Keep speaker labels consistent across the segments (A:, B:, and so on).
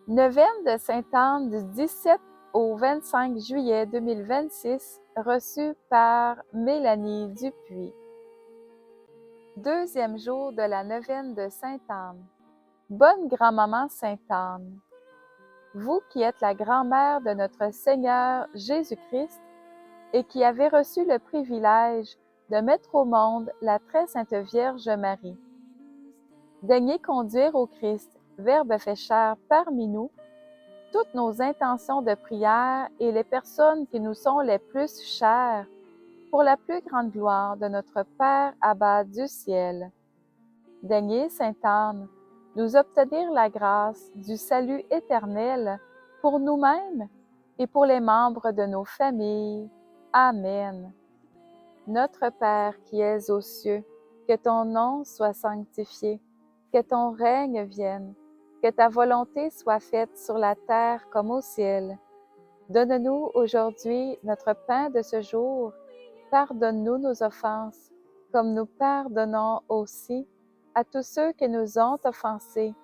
A: Neuvaine de Sainte-Anne du 17 au 25 juillet 2026, reçue par Mélanie Dupuis. Deuxième jour de la neuvaine de Sainte-Anne. Bonne grand-maman Sainte-Anne, vous qui êtes la grand-mère de notre Seigneur Jésus-Christ et qui avez reçu le privilège de mettre au monde la très sainte Vierge Marie, daignez conduire au Christ, Verbe fait chair parmi nous, toutes nos intentions de prière et les personnes qui nous sont les plus chères, pour la plus grande gloire de notre Père Abba du ciel. Daignez, Sainte Anne, nous obtenir la grâce du salut éternel pour nous-mêmes et pour les membres de nos familles. Amen. Notre Père qui es aux cieux, que ton nom soit sanctifié, que ton règne vienne, que ta volonté soit faite sur la terre comme au ciel. Donne-nous aujourd'hui notre pain de ce jour. Pardonne-nous nos offenses, comme nous pardonnons aussi à tous ceux qui nous ont offensés.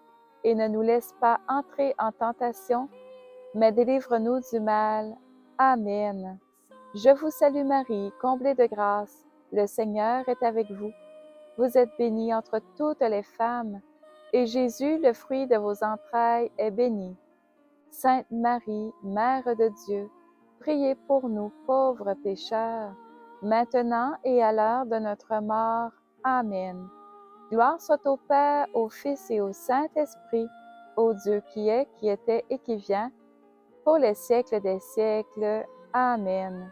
A: Et ne nous laisse pas entrer en tentation, mais délivre-nous du mal. Amen. Je vous salue Marie, comblée de grâce. Le Seigneur est avec vous. Vous êtes bénie entre toutes les femmes, et Jésus, le fruit de vos entrailles, est béni. Sainte Marie, Mère de Dieu, priez pour nous pauvres pécheurs, maintenant et à l'heure de notre mort. Amen. Gloire soit au Père, au Fils et au Saint-Esprit, au Dieu qui est, qui était et qui vient, pour les siècles des siècles. Amen.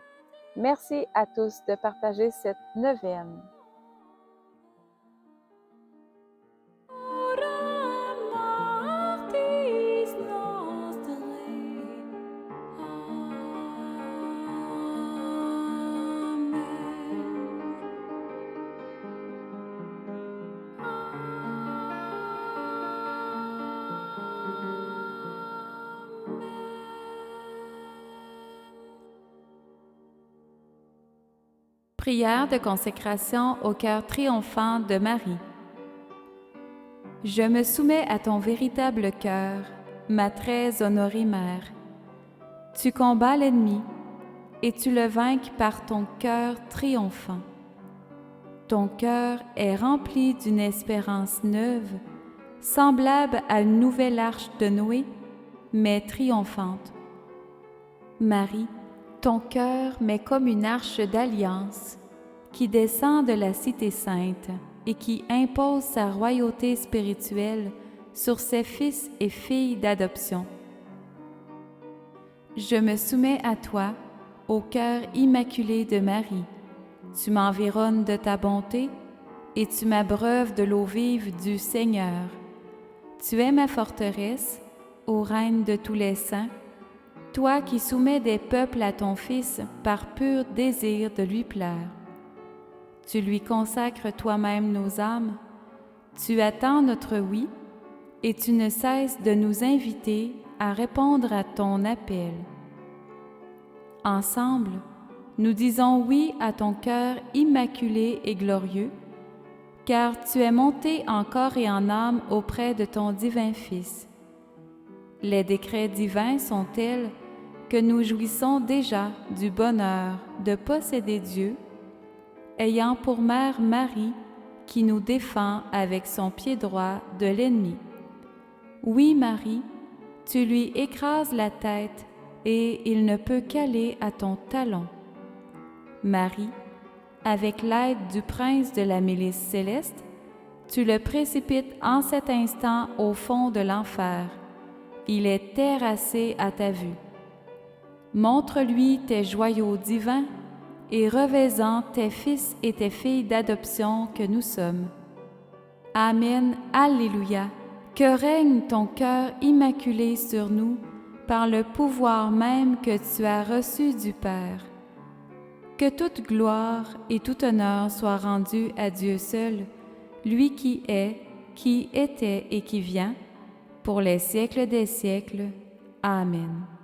A: Merci à tous de partager cette neuvaine.
B: Prière de consécration au cœur triomphant de Marie. Je me soumets à ton véritable cœur, ma très honorée Mère. Tu combats l'ennemi et tu le vainques par ton cœur triomphant. Ton cœur est rempli d'une espérance neuve, semblable à une nouvelle arche de Noé, mais triomphante. Marie, ton cœur m'est comme une arche d'alliance qui descend de la Cité sainte et qui impose sa royauté spirituelle sur ses fils et filles d'adoption. Je me soumets à toi, au cœur immaculé de Marie. Tu m'environnes de ta bonté et tu m'abreuves de l'eau vive du Seigneur. Tu es ma forteresse, ô Reine de tous les saints, toi qui soumets des peuples à ton Fils par pur désir de lui plaire. Tu lui consacres toi-même nos âmes, tu attends notre oui, et tu ne cesses de nous inviter à répondre à ton appel. Ensemble, nous disons oui à ton cœur immaculé et glorieux, car tu es monté en corps et en âme auprès de ton divin Fils. Les décrets divins sont tels que nous jouissons déjà du bonheur de posséder Dieu, ayant pour mère Marie qui nous défend avec son pied droit de l'ennemi. Oui, Marie, tu lui écrases la tête et il ne peut qu'aller à ton talon. Marie, avec l'aide du prince de la milice céleste, tu le précipites en cet instant au fond de l'enfer. Il est terrassé à ta vue. Montre-lui tes joyaux divins et revêts-en tes fils et tes filles d'adoption que nous sommes. Amen, Alléluia, que règne ton cœur immaculé sur nous par le pouvoir même que tu as reçu du Père. Que toute gloire et tout honneur soient rendus à Dieu seul, lui qui est, qui était et qui vient, pour les siècles des siècles. Amen.